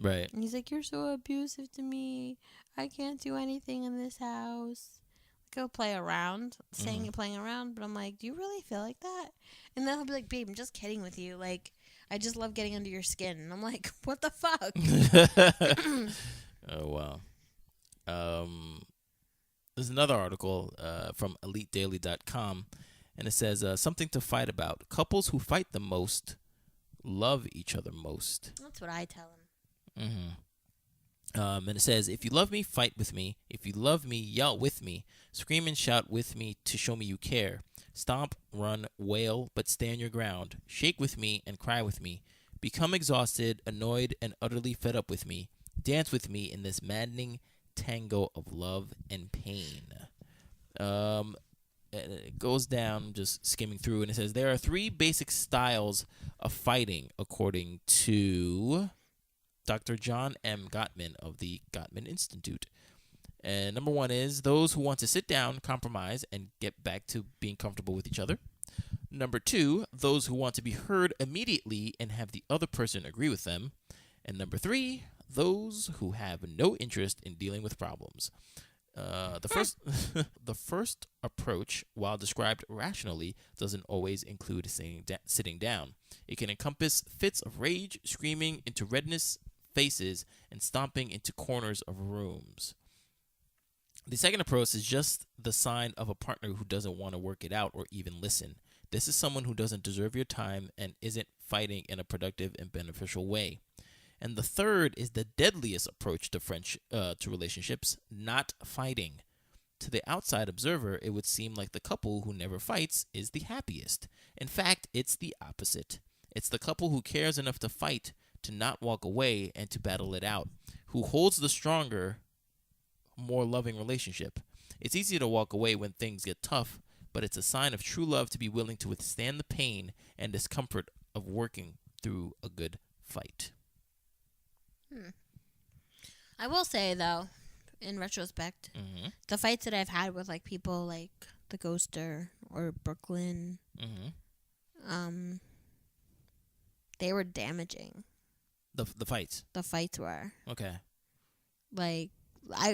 Right. And he's like, "You're so abusive to me. I can't do anything in this house." Like, he'll play around, playing around, but I'm like, "Do you really feel like that?" And then he'll be like, "Babe, I'm just kidding with you. Like, I just love getting under your skin." And I'm like, "What the fuck?" Oh wow. There's another article from EliteDaily.com, and it says something to fight about. Couples who fight the most love each other most. That's what I tell him. And it says, if you love me, fight with me. If you love me, yell with me. Scream and shout with me to show me you care. Stomp, run, wail, but stand your ground. Shake with me and cry with me. Become exhausted, annoyed, and utterly fed up with me. Dance with me in this maddening tango of love and pain. And it goes down, just skimming through, and it says there are 3 basic styles of fighting according to Dr. John M. Gottman of the Gottman Institute. And number 1 is those who want to sit down, compromise, and get back to being comfortable with each other. Number 2, those who want to be heard immediately and have the other person agree with them. And number 3, those who have no interest in dealing with problems. The first approach, while described rationally, doesn't always include sitting down. It can encompass fits of rage, screaming into redness faces, and stomping into corners of rooms. The second approach is just the sign of a partner who doesn't want to work it out or even listen. This is someone who doesn't deserve your time and isn't fighting in a productive and beneficial way. And the third is the deadliest approach to relationships, not fighting. To the outside observer, it would seem like the couple who never fights is the happiest. In fact, it's the opposite. It's the couple who cares enough to fight, to not walk away, and to battle it out, who holds the stronger, more loving relationship. It's easy to walk away when things get tough, but it's a sign of true love to be willing to withstand the pain and discomfort of working through a good fight. I will say, though, in retrospect, the fights that I've had with like people like the Ghoster or Brooklyn, they were damaging. The fights. The fights were Okay. like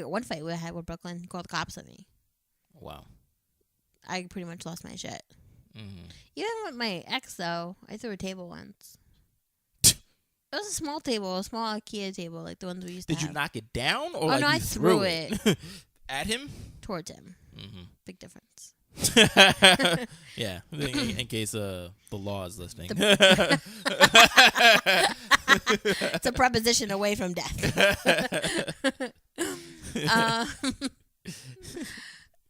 one fight we had with Brooklyn, he called the cops on me. Wow. I pretty much lost my shit. Even with my ex, though, I threw a table once. It was a small table, a small IKEA table, like the ones we used to have. Did you knock it down, or Oh, like no, you I threw it. At him? Towards him. Big difference. Yeah, in case the law is listening. It's a preposition away from death.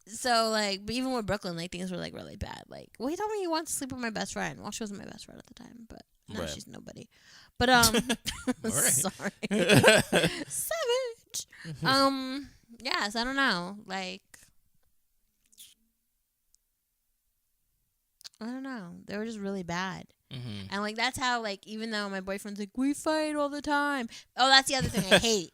So, like, but even with Brooklyn, like, things were, like, really bad. Like, well, he told me he wants to sleep with my best friend. Well, she wasn't my best friend at the time, but now she's nobody. But, sorry. Savage. Yes, I don't know. Like, I don't know. They were just really bad. And, like, that's how, like, even though my boyfriend's like, we fight all the time. Oh, that's the other thing I hate.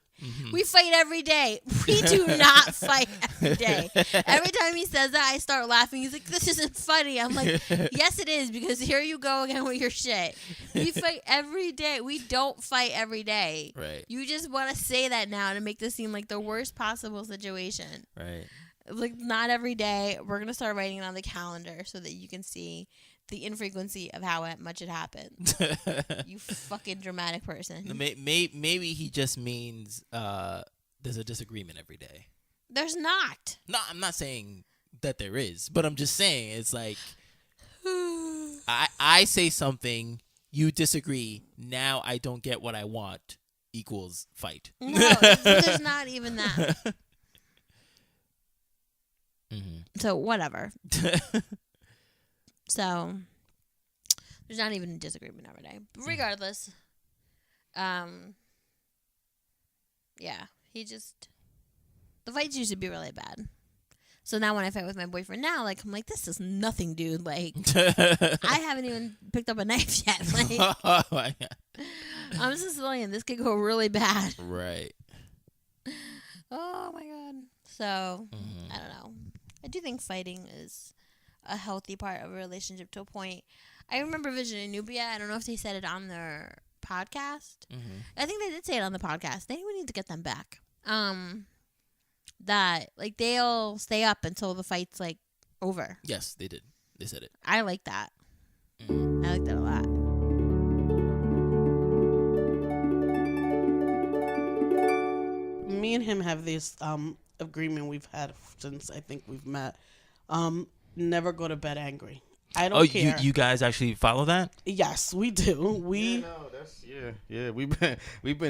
We fight every day. We do not fight every day. Every time he says that, I start laughing. He's like, this isn't funny. I'm like, yes, it is, because here you go again with your shit. We fight every day. We don't fight every day. Right. You just want to say that now to make this seem like the worst possible situation. Right. Like, not every day. We're going to start writing it on the calendar so that you can see the infrequency of how much it happens. You fucking dramatic person. Maybe he just means there's a disagreement every day. There's not. No, I'm not saying that there is, but I'm just saying it's like I say something, you disagree, now I don't get what I want equals fight. No, there's not even that. So, whatever. So, there's not even a disagreement every day. But regardless, yeah, the fights used to be really bad. So now when I fight with my boyfriend now, like, I'm like, this is nothing, dude. Like, I haven't even picked up a knife yet. Like, I'm a Sicilian. This could go really bad. Right. Oh, my God. So, I don't know. I do think fighting is a healthy part of a relationship to a point. I remember Vision and Nubia. I don't know if they said it on their podcast. I think they did say it on the podcast. Maybe we need to get them back. That, like, they'll stay up until the fight's, like, over. Yes, they did. They said it. I like that. I like that a lot. Me and him have this agreement we've had since I think we've met. Never go to bed angry. I don't care. You guys actually follow that? Yes, we do. We've been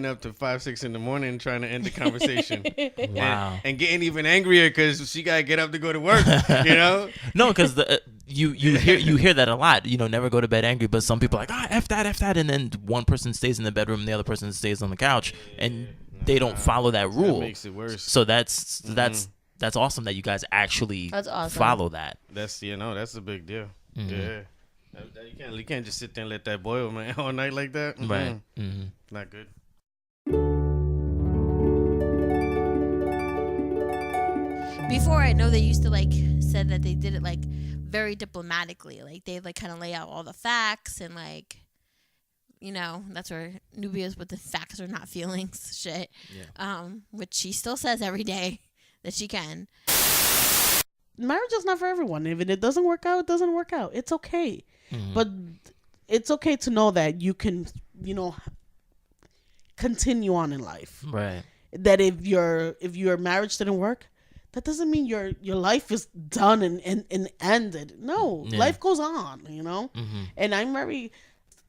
up to 5-6 in the morning trying to end the conversation. Wow. And getting even angrier because she gotta get up to go to work. You know? No, because you hear that a lot. You know, never go to bed angry. But some people are like, f that, and then one person stays in the bedroom, and the other person stays on the couch, and they don't follow that rule. That makes it worse. So that's awesome that you guys actually follow that. That's a big deal. Yeah. You can't just sit there and let that boil, man, all night like that. Right. Not good. Before, I know they used to, like, said that they did it, like, very diplomatically. Like, they, like, kind of lay out all the facts and, like, you know, that's where Nubia's with the facts are not feelings shit. Yeah. Which she still says every day that she can. Marriage is not for everyone. If it doesn't work out, it doesn't work out. It's okay. But it's okay to know that you can, continue on in life. Right. That if your marriage didn't work, that doesn't mean your life is done and ended. No, life goes on, And I'm very,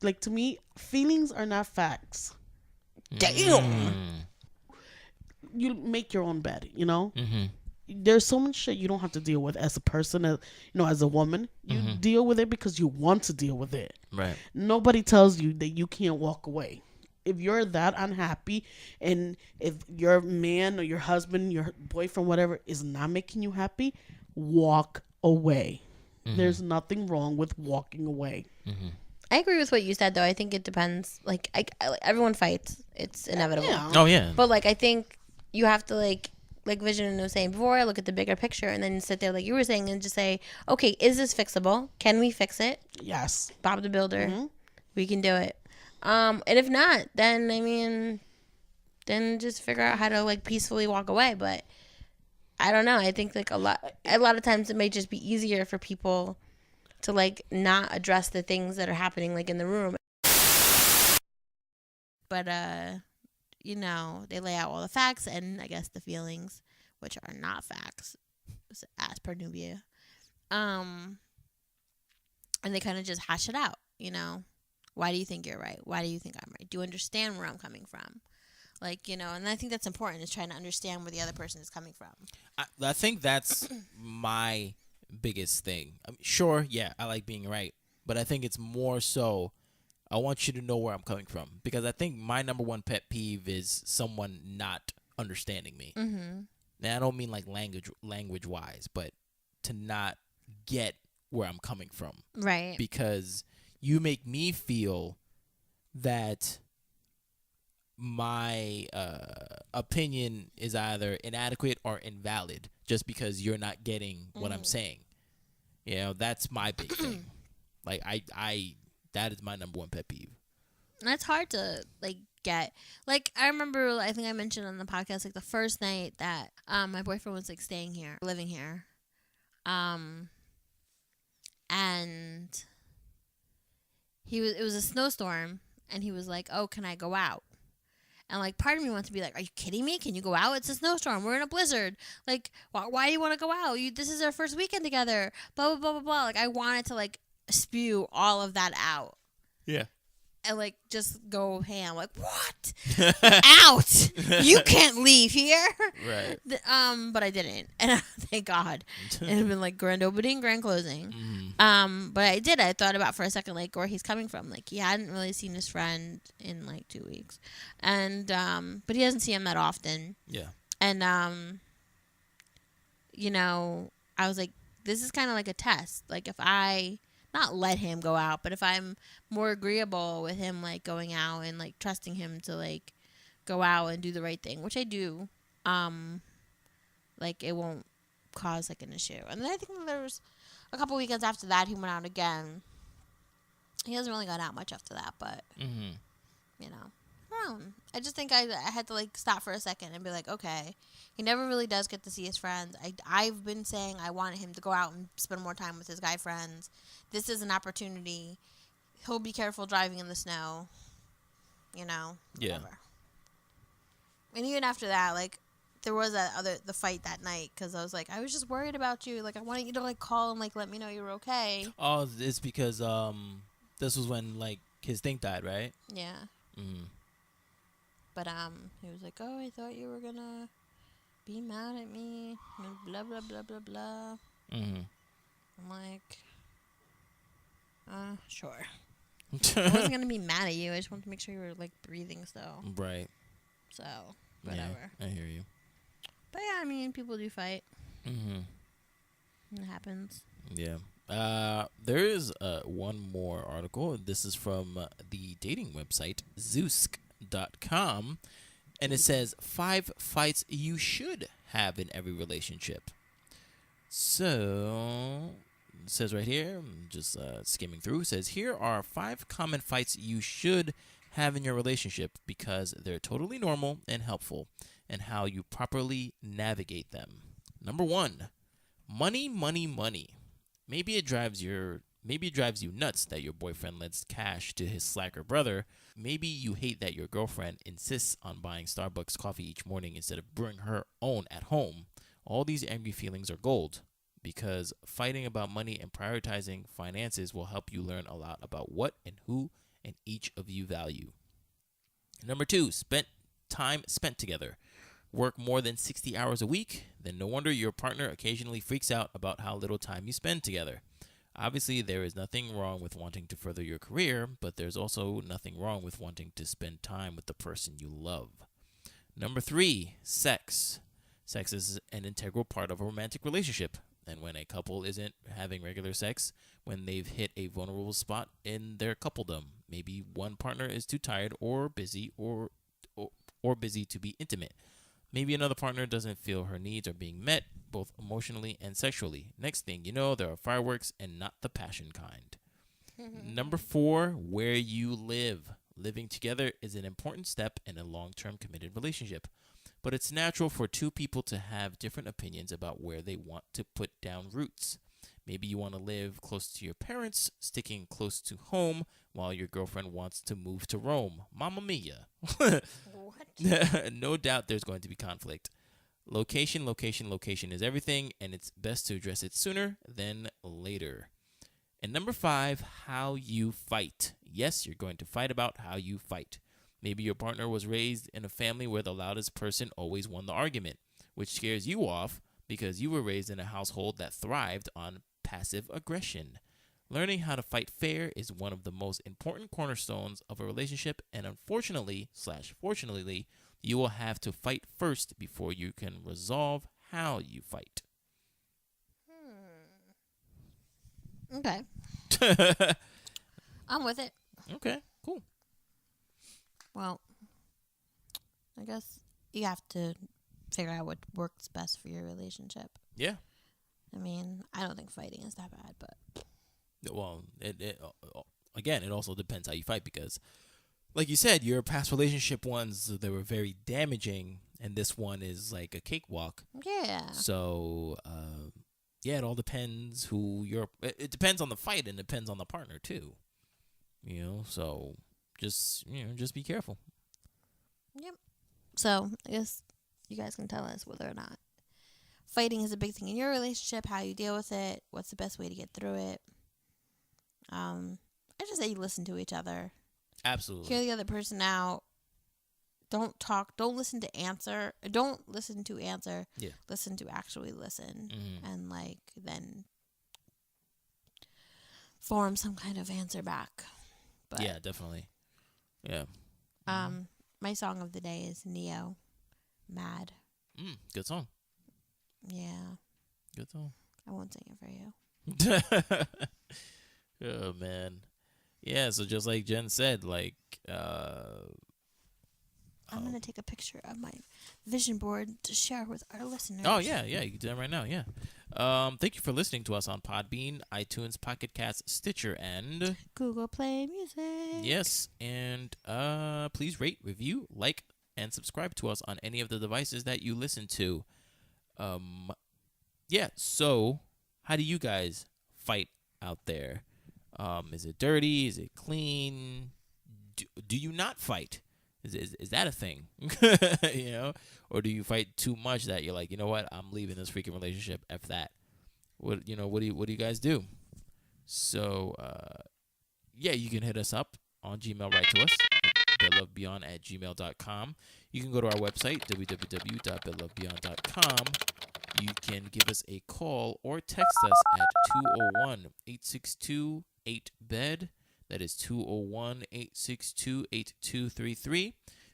like, to me, feelings are not facts. Damn. You make your own bed, there's so much shit you don't have to deal with as a person, as as a woman. You deal with it because you want to deal with it. Right. Nobody tells you that you can't walk away. If you're that unhappy, and if your man or your husband, your boyfriend, whatever, is not making you happy, walk away. There's nothing wrong with walking away. I agree with what you said, though. I think it depends. Like, everyone fights. It's inevitable. Yeah. Oh yeah. But, like, I think you have to, like Vision was saying before, I look at the bigger picture and then sit there, like you were saying, and just say, okay, is this fixable? Can we fix it? Yes. Bob the Builder. We can do it. And if not, then, I mean, then just figure out how to, like, peacefully walk away. But I don't know. I think, like, a lot of times it may just be easier for people to, like, not address the things that are happening, like, in the room. But, you know, they lay out all the facts and, I guess, the feelings, which are not facts, as per Nubia. And they kind of just hash it out, you know. Why do you think you're right? Why do you think I'm right? Do you understand where I'm coming from? Like, you know, and I think that's important, is trying to understand where the other person is coming from. I think that's my biggest thing. I mean, sure, yeah, I like being right, but I think it's more so I want you to know where I'm coming from, because I think my number one pet peeve is someone not understanding me. Now, I don't mean like language wise, but to not get where I'm coming from. Right. Because you make me feel that my opinion is either inadequate or invalid just because you're not getting what I'm saying. You know, that's my big thing. Like, I that is my number one pet peeve. That's hard to, like, get. Like, I remember, I think I mentioned on the podcast, like, the first night that my boyfriend was, like, staying here, living here. And it was a snowstorm, and he was like, oh, can I go out? And, like, part of me wants to be like, are you kidding me? Can you go out? It's a snowstorm. We're in a blizzard. Like, why do you want to go out? This is our first weekend together. Blah, blah, blah, blah, blah. Like, I wanted to, like, spew all of that out. Yeah. And, like, just go ham. Like, what? Out! You can't leave here. Right. But I didn't. And thank God. It had been, like, grand opening, grand closing. But I did. I thought about for a second, like, where he's coming from. Like, he hadn't really seen his friend in, like, 2 weeks. And, but he doesn't see him that often. Yeah. And, you know, I was like, this is kind of like a test. Like, if I not let him go out, but if I'm more agreeable with him, like, going out and, like, trusting him to, like, go out and do the right thing, which I do, like, it won't cause, like, an issue. And then I think there was a couple weekends after that, he went out again. He hasn't really gone out much after that, but, you know. I just think I had to, like, stop for a second and be like, okay, he never really does get to see his friends. I've been saying I wanted him to go out and spend more time with his guy friends. This is an opportunity. He'll be careful driving in the snow, you know. Yeah. Whatever. And even after that, like, there was the fight that night, because I was like, I was just worried about you. Like, I wanted you to, like, call and, like, let me know you were okay. Oh, it's because this was when, like, his thing died, right? Yeah. But he was like, oh, I thought you were gonna be mad at me, and blah blah blah blah blah. I'm like, sure. I wasn't gonna be mad at you. I just wanted to make sure you were, like, breathing still. Right. So whatever. Yeah, I hear you. But yeah, I mean, people do fight. It happens. Yeah. There is one more article. This is from the dating website Zeusk.com, and it says 5 fights you should have in every relationship. So it says right here, I'm just skimming through, it says here are 5 common fights you should have in your relationship because they're totally normal and helpful, and how you properly navigate them. Number 1, money, money, money. Maybe it drives you nuts that your boyfriend lends cash to his slacker brother. Maybe you hate that your girlfriend insists on buying Starbucks coffee each morning instead of brewing her own at home. All these angry feelings are gold, because fighting about money and prioritizing finances will help you learn a lot about what and who and each of you value. Number 2, time spent together. work more than 60 hours a week, then no wonder your partner occasionally freaks out about how little time you spend together. Obviously, there is nothing wrong with wanting to further your career, but there's also nothing wrong with wanting to spend time with the person you love. Number 3, sex. Sex is an integral part of a romantic relationship. And when a couple isn't having regular sex, when they've hit a vulnerable spot in their coupledom, maybe one partner is too tired or busy or busy to be intimate. Maybe another partner doesn't feel her needs are being met, both emotionally and sexually. Next thing you know, there are fireworks and not the passion kind. Number 4, where you live. Living together is an important step in a long-term committed relationship. But it's natural for two people to have different opinions about where they want to put down roots. Maybe you want to live close to your parents, sticking close to home, while your girlfriend wants to move to Rome. Mamma mia. What? No doubt there's going to be conflict. Location is everything, and it's best to address it sooner than later. And number 5, how you fight. Yes, you're going to fight about how you fight. Maybe your partner was raised in a family where the loudest person always won the argument, which scares you off because you were raised in a household that thrived on passive aggression. Learning how to fight fair is one of the most important cornerstones of a relationship, and unfortunately/fortunately, you will have to fight first before you can resolve how you fight. Okay. I'm with it. Okay, cool. Well, I guess you have to figure out what works best for your relationship. Yeah. I mean, I don't think fighting is that bad, but Well, it also depends how you fight because, like you said, your past relationship ones, they were very damaging, and this one is like a cakewalk. yeah. So, yeah, it all depends it depends on the fight and depends on the partner too. So just be careful. Yep. So I guess you guys can tell us whether or not fighting is a big thing in your relationship, how you deal with it, what's the best way to get through it. I just say you listen to each other. Absolutely. Hear the other person out. Don't talk. Don't listen to answer. Don't listen to answer. Yeah. Listen to actually listen. Mm-hmm. And then form some kind of answer back. But, yeah, definitely. Yeah. my song of the day is Neo, Mad. Good song. Yeah. Good song. I won't sing it for you. Oh man. Yeah, so just like Jen said, I'm going to take a picture of my vision board to share with our listeners. Oh, yeah, you can do that right now, yeah. Thank you for listening to us on Podbean, iTunes, Pocket Casts, Stitcher, and Google Play Music. yes, and please rate, review, like, and subscribe to us on any of the devices that you listen to. Yeah, so how do you guys fight out there? Is it dirty? Is it clean? Do you not fight? Is that a thing? Or do you fight too much that you're like, you know what, I'm leaving this freaking relationship. F that. What do you guys do? So yeah, you can hit us up on Gmail. Write to us at bedlovebeyond@gmail.com. You can go to our website www.bedlovebeyond.com. You can give us a call or text us at 201-862-8BED. That is 201-862-8233.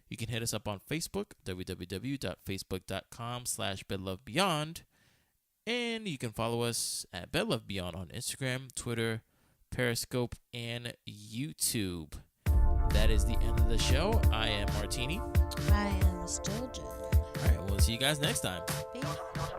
You can hit us up on Facebook, www.facebook.com/bedlovebeyond. And you can follow us at bedlovebeyond on Instagram, Twitter, Periscope, and YouTube. That is the end of the show. I am Martini. I am still Jen. All right, we'll see you guys next time. Bye.